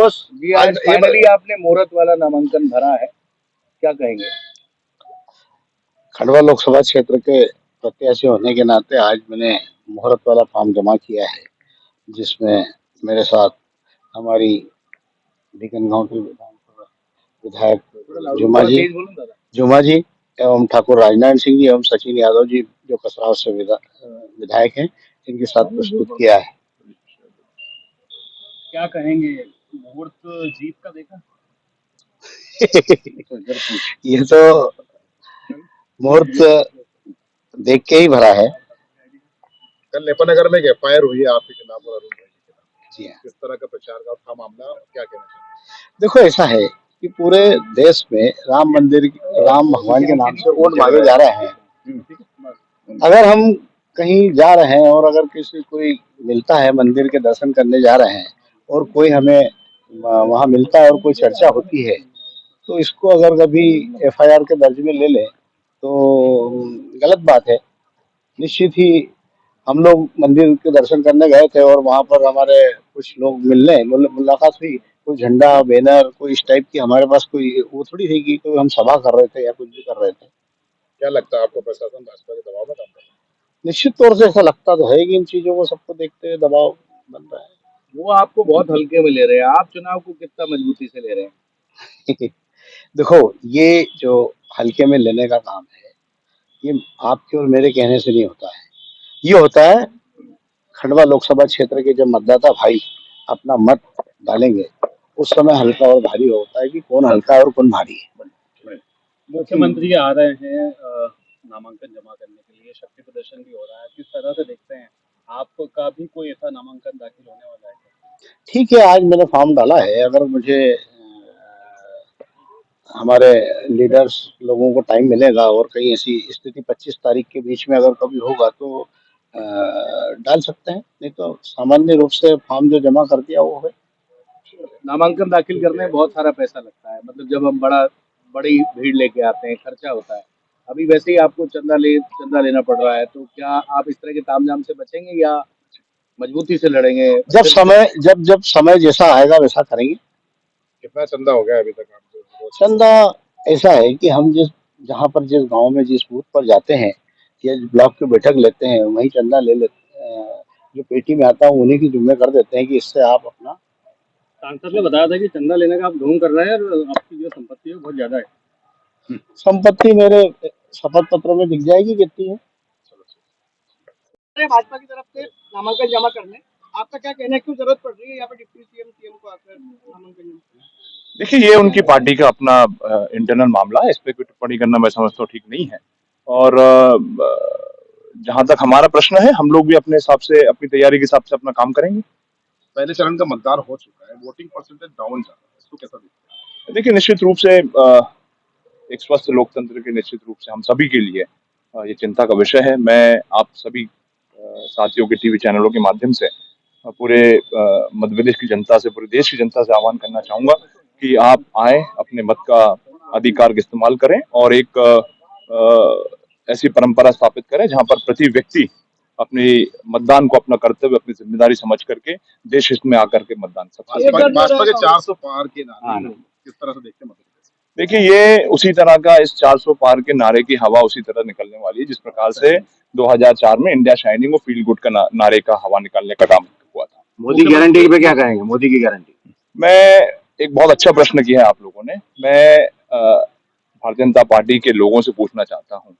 Boss जी आज finally आपने मुहूर्त वाला नामांकन भरा है, क्या कहेंगे? खंडवा लोकसभा क्षेत्र के प्रत्याशी होने के नाते आज मैंने मुहूर्त वाला फॉर्म जमा किया है, जिसमें मेरे साथ हमारी बीकन गांव की विधायक जुमा जी एवं ठाकुर राजनारायण सिंह जी एवं सचिन यादव जी जो कसराव से विधायक हैं, इनके साथ प्रस्तुत किया है। क्या कहेंगे, मुहूर्त जीत का देखा? ये तो मुहूर्त देख के ही भरा है। कल नेपानगर में एफआईआर हुई है आपके खिलाफ और अरुण भाई के खिलाफ, जी हाँ, किस तरह का प्रचार का था मामला, क्या कहना चाहिए? देखो ऐसा है कि पूरे देश में राम भगवान के नाम से वोट मांगे जा रहे हैं। अगर हम कहीं जा रहे हैं और अगर किसी कोई मिलता है, मंदिर के दर्शन करने जा रहे हैं और कोई हमें वहां मिलता है और कोई चर्चा होती है, तो इसको अगर कभी एफआईआर के दर्ज में ले लें तो गलत बात है। निश्चित ही हम लोग मंदिर के दर्शन करने गए थे और वहां पर हमारे कुछ लोग मुलाकात हुई, कोई झंडा बैनर कोई इस टाइप की हमारे पास कोई वो थोड़ी थी कि कोई हम सभा कर रहे थे या कुछ भी कर रहे थे। क्या लगता है आपको, प्रशासन भाजपा के दबाव में काम कर रहा है? निश्चित तौर से ऐसा लगता तो है कि इन चीजों को सबको देखते हुए दबाव बन रहा है। वो आपको बहुत हल्के में ले रहे हैं, आप चुनाव को कितना मजबूती से ले रहे हैं? देखो, ये जो हल्के में लेने का काम है, ये आपके और मेरे कहने से नहीं होता है। ये होता है खंडवा लोकसभा क्षेत्र के जब मतदाता भाई अपना मत डालेंगे, उस समय हल्का और भारी होता है कि कौन हल्का और कौन भारी है। मुख्यमंत्री आ रहे हैं नामांकन जमा करने के लिए, शक्ति प्रदर्शन भी हो रहा है, किस तरह से देखते हैं? आपका भी कोई ऐसा नामांकन दाखिल होने वाला है? ठीक है, आज मैंने फॉर्म डाला है। अगर मुझे हमारे लीडर्स लोगों को टाइम मिलेगा और कहीं ऐसी स्थिति 25 तारीख के बीच में अगर कभी होगा तो डाल सकते हैं, नहीं तो सामान्य रूप से फॉर्म जो जमा कर दिया वो है। नामांकन दाखिल करने में बहुत सारा पैसा लगता है, मतलब जब हम बड़ी भीड़ लेके आते हैं, खर्चा होता है। अभी वैसे ही आपको चंदा लेना पड़ रहा है, तो क्या आप इस तरह के तामझाम से बचेंगे या मजबूती से लड़ेंगे? जब समय जैसा आएगा वैसा करेंगे। कितना चंदा हो गया अभी तक आपको? चंदा ऐसा है कि हम जहाँ पर जिस गांव में जिस बूथ पर जाते हैं या ब्लॉक की बैठक लेते हैं, वही चंदा ले लेते हैं, जो पेटी में आता है उन्हीं की जुम्मे कर देते हैं कि इससे आप अपना। सांसद ने बताया था कि चंदा लेने का आप ढोंग कर रहे हैं और आपकी जो संपत्ति है बहुत ज्यादा है। संपत्ति मेरे शपथ पत्र में दिख जाएगी कितनी है। भाजपा की तरफ से नामांकन जमा करने, आपका क्या कहना है, क्यों जरूरत पड़ रही है यहाँ पे डिप्टी सीएम को आकर नामांकन जमा? देखिए, ये उनकी पार्टी का अपना इंटरनल मामला है, इस पे कोई टिप्पणी करना मैं समझता हूँ ठीक नहीं है। और जहां तक हमारा प्रश्न है, हम लोग भी अपने हिसाब से अपनी तैयारी के हिसाब से अपना काम करेंगे। पहले चरण का मतदान हो चुका है, वोटिंग परसेंटेज डाउन जा रहा है, इसको कैसा देखते हैं? देखिए, निश्चित रूप से एक स्वस्थ लोकतंत्र के निश्चित रूप से हम सभी के लिए ये चिंता का विषय है। मैं आप सभी साथियों के टीवी चैनलों के माध्यम से पूरे मध्य प्रदेश की जनता से, पूरे देश की जनता से आह्वान करना चाहूंगा कि आप आए, अपने मत का अधिकार का इस्तेमाल करें और एक ऐसी परंपरा स्थापित करें जहां पर प्रति व्यक्ति अपनी मतदान को अपना कर्तव्य, अपनी जिम्मेदारी समझ करके देश हित में आकर के मतदान भाजपा के 400 पार के नारे किस तरह से देखते हैं? देखिए, ये उसी तरह का इस 400 पार के नारे की हवा उसी तरह निकलने वाली है जिस प्रकार से 2004 में इंडिया शाइनिंग और फील गुड का नारे का हवा निकालने का काम हुआ था। मोदी गारंटी पे क्या कहेंगे? मोदी की गारंटी, मैं एक बहुत अच्छा प्रश्न किया है आप लोगों ने। मैं भारतीय जनता पार्टी के लोगों से पूछना चाहता हूँ,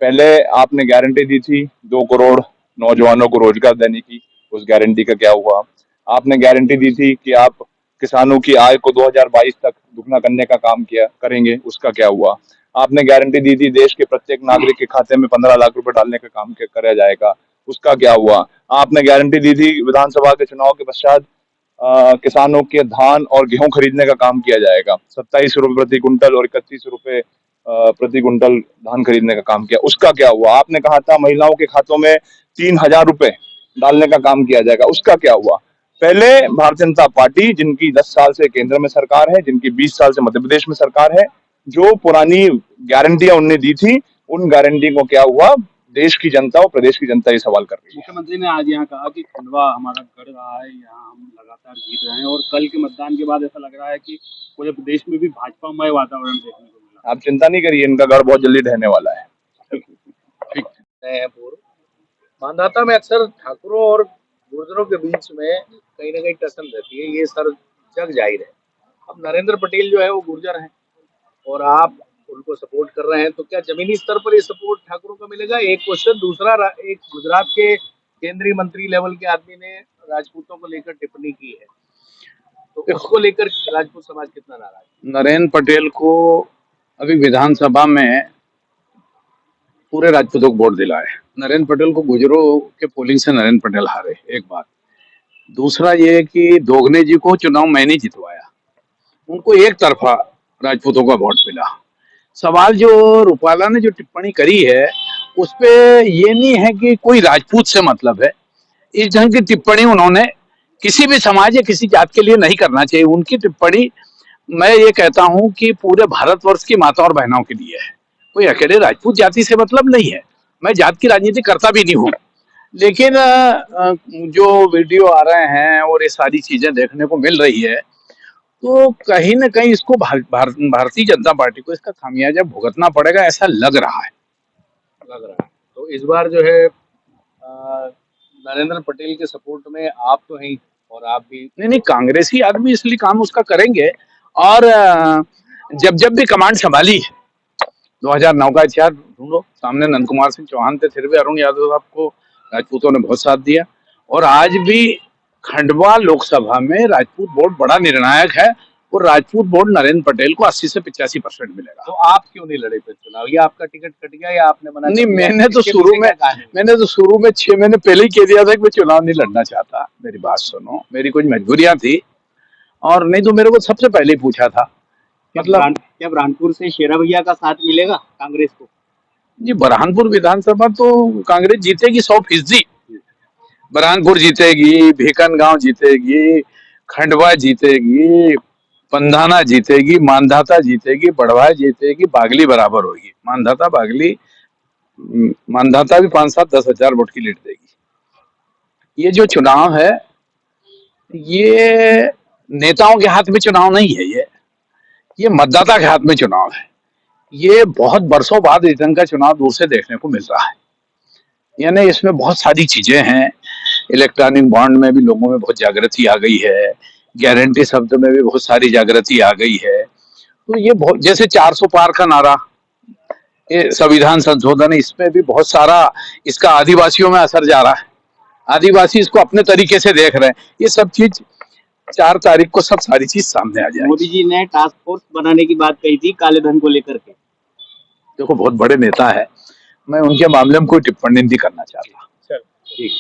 पहले आपने गारंटी दी थी 2 करोड़ नौजवानों को रोजगार देने की, उस गारंटी का क्या हुआ? आपने गारंटी दी थी कि आप किसानों की आय को 2022 तक दुगना करने का काम करेंगे, उसका क्या हुआ? आपने गारंटी दी थी देश के प्रत्येक नागरिक के खाते में 15 लाख रुपए डालने का काम करा जाएगा, उसका क्या हुआ? आपने गारंटी दी थी विधानसभा के चुनाव के पश्चात किसानों के धान और गेहूं खरीदने का काम किया जाएगा, 27 रुपए प्रति कुंटल और 31 रुपए प्रति कुंटल धान खरीदने का काम किया, उसका क्या हुआ? आपने कहा था महिलाओं के खातों में 3000 रुपए डालने का काम किया जाएगा, उसका क्या हुआ? पहले भारतीय जनता पार्टी, जिनकी 10 साल से केंद्र में सरकार है, जिनकी 20 साल से मध्य प्रदेश में सरकार है, जो पुरानी गारंटियां उनने दी थी, उन गारंटी को क्या हुआ? देश की जनता और प्रदेश की जनता ये सवाल कर रही है। मुख्यमंत्री ने आज यहाँ कहा कि खंडवा हमारा गढ़ रहा है, यहाँ हम लगातार जीत रहे हैं और कल के मतदान के बाद ऐसा लग रहा है कि पूरे प्रदेश में भी भाजपामय वातावरण देखने को मिला। आप चिंता नहीं करिए, इनका गढ़ बहुत जल्दी ढहने वाला है। हैं पूर्व मानधाता में अक्सर ठाकुरों और गुर्जरों के बीच में कहीं ना कहीं टसन रहती है, ये सर जग जाहिर है। अब नरेंद्र पटेल जो है वो गुर्जर हैं और आप उनको सपोर्ट कर रहे हैं, तो क्या जमीनी स्तर पर ये सपोर्ट ठाकुरों को मिलेगा? एक क्वेश्चन। दूसरा, एक गुजरात के केंद्रीय मंत्री लेवल के आदमी ने राजपूतों को लेकर टिप्पणी की है, तो उसको लेकर राजपूत समाज कितना नाराज है? नरेंद्र पटेल को अभी विधानसभा में पूरे राजपूतों को वोट दिलाए। नरेंद्र पटेल को गुजरों के पोलिंग से नरेंद्र पटेल हारे, एक बात। दूसरा ये कि दोगने जी को चुनाव मैंने जितवाया, उनको एक तरफा राजपूतों का वोट मिला। सवाल जो रूपाला ने जो टिप्पणी करी है उस पे ये नहीं है कि कोई राजपूत से मतलब है। इस ढंग की टिप्पणी उन्होंने किसी भी समाज या किसी जात के लिए नहीं करना चाहिए। उनकी टिप्पणी, मैं ये कहता हूं कि पूरे भारतवर्ष की माता और बहनों के लिए है, कोई अकेले राजपूत जाति से मतलब नहीं है। मैं जात की राजनीति करता भी नहीं हूँ, लेकिन जो वीडियो आ रहे हैं और ये सारी चीजें देखने को मिल रही है, तो कहीं ना कहीं इसको भारतीय जनता पार्टी को इसका खामियाजा भुगतना पड़ेगा, ऐसा लग रहा है। तो इस बार जो है नरेंद्र पटेल के सपोर्ट में आप तो हैं और आप भी नहीं, कांग्रेसी आदमी इसलिए काम उसका करेंगे। और जब जब भी कमांड संभाली है, 2009 का इतिहास ढूंढो, सामने नंद कुमार सिंह चौहान थे, फिर भी अरुण यादव साहब को राजपूतों ने बहुत साथ दिया। और आज भी खंडवा लोकसभा में राजपूत वोट बड़ा निर्णायक है और राजपूत वोट नरेंद्र पटेल को 80 से 85% मिलेगा। तो आप क्यों नहीं लड़े फिर चुनाव? या आपका टिकट कट गया या आपने मना? नहीं, मैंने तो शुरू में 6 महीने पहले ही कह दिया था कि मैं चुनाव नहीं लड़ना चाहता। मेरी बात सुनो, मेरी कुछ मजबूरियां थी, और नहीं तो मेरे को सबसे पहले ही पूछा था। मतलब क्या बुरहानपुर से शेरा भैया का साथ मिलेगा कांग्रेस को? जी, बुरहानपुर विधानसभा तो कांग्रेस जीतेगी 100%। बुरहानपुर जीतेगी, भीकनगांव जीतेगी, खंडवा जीतेगी, पंधाना जीतेगी, मानधाता जीतेगी, बढ़वा जीतेगी, बागली बराबर होगी। मानधाता भी 5-7-10 हजार वोट की लीड देगी। ये जो चुनाव है, ये नेताओं के हाथ में चुनाव नहीं है, ये मतदाता के हाथ में चुनाव है। ये बहुत बरसों बाद इस ढंग का चुनाव दूर से देखने को मिल रहा है। यानी इसमें बहुत सारी चीजें हैं। इलेक्ट्रॉनिक बॉन्ड में भी लोगों में बहुत जागृति आ गई है, गारंटी शब्द में भी बहुत सारी जागृति आ गई है। तो ये बहुत, जैसे 400 पार का नारा, ये संविधान संशोधन, इसमें भी बहुत सारा इसका आदिवासियों में असर जा रहा है। आदिवासी इसको अपने तरीके से देख रहे हैं। ये सब चीज 4 तारीख को सब सारी चीज सामने आ जाएगी। मोदी जी ने टास्क फोर्स बनाने की बात कही थी काले धन को लेकर के। देखो, बहुत बड़े नेता है, मैं उनके मामले में कोई टिप्पणी नहीं करना चाहता। ठीक।